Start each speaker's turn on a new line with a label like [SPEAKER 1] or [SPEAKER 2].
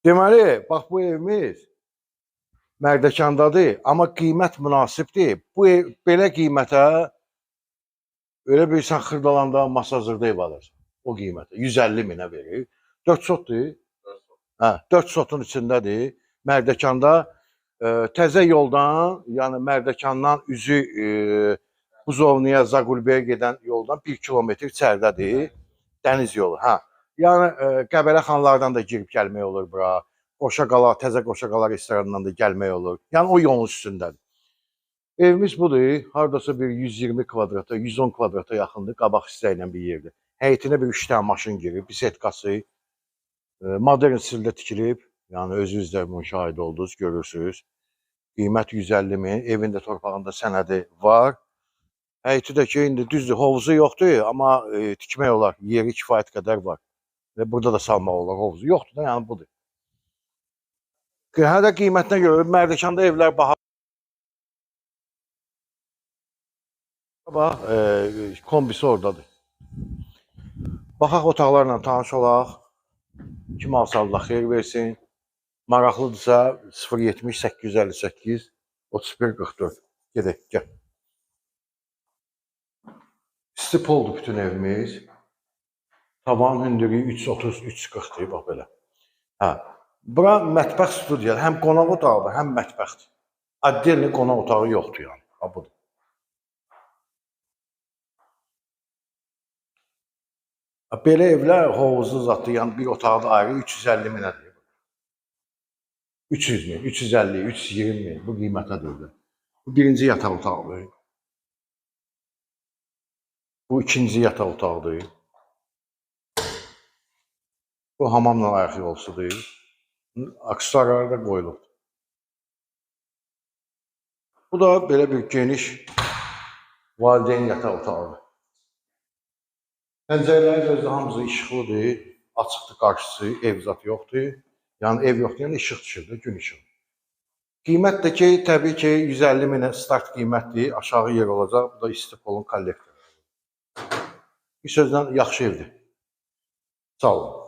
[SPEAKER 1] Deməli, bax bu evimiz Mərdəkandadır, amma qiymət münasibdir. Bu ev belə qiymətə öyle bir sən Xırdalanda Masazırda ev alırsan. O qiymətə 150 minə verir. 4 sotdur. Hə, 4 sotun içindədir. Mərdəkanda təzə yoldan, yəni Mərdəkandan üzü Buzovniya, Zaqulbeyə gedən yoldan 1 kilometr içəridədir. Dəniz yolu. Hə. Yəni Qəbələ xanlardan da girib gəlmək olur bura. Qoşaqala, təzə Qoşaqala restoranından da gəlmək olur. Yəni o yolun üstündədir. Evimiz budur. Hardasa bir 120 kvadrata, 110 kvadrata yaxındır. Qabaq hissə ilə bir yerdir. Həyitinə bir 3 dənə maşın girir, bisetkası. Modern stildə tikilib. Yəni özünüz də müşahidə oldunuz, görürsünüz. Qiymət 150 min. Evin də torpağında sənədi var. Həyiti də ki, indi düzdür, hovuzu yoxdur, amma tikmək olar. Yeri kifayət qədər var. Və burada da salmaq olar, hovuzu yoxdur da, yəni budur. Hələ qiymətinə görə Mərdəkanda evlər baha. Bax, kombisi oradadır. Baxaq otaqlarla tanış olaq. Kim alsa Allah xeyir versin. Maraqlıdırsa 070 858 31 44. Gedək, gəl. İsti poldur bütün evimiz. Tavan hündürlüyü 330, 340'dır, bax belə. Hə. Bura mətbəx studiya, həm qonaq otağıdır, həm mətbəxdir. Addelli qonaq otağı yoxdur yəni. Ha budur. Belə evlər hovuzlu zatdır, yəni bir otağı da ayrı 350 minədir. 300 min, 350, 320 min bu qiymətədir. Bu birinci yataq otağıdır. Bu ikinci yataq otağıdır. Bu hamamla ayaq yolsudur. Aksesuarlar da qoyulub. Bu da belə bir geniş valideyn yataq otağıdır. Pəncərələri gözlə hamısı işıqlıdır, açıqdır qarşısı, ev zat yoxdur. Yəni ev yoxdur, yəni işıq düşür də, gün işığı. Qiymət də ki, təbii ki 150 minə start qiymətdir, aşağı yer olacaq. Bu da İstipolun kollektoru. Bir sözlə yaxşı evdir. Sağ olun.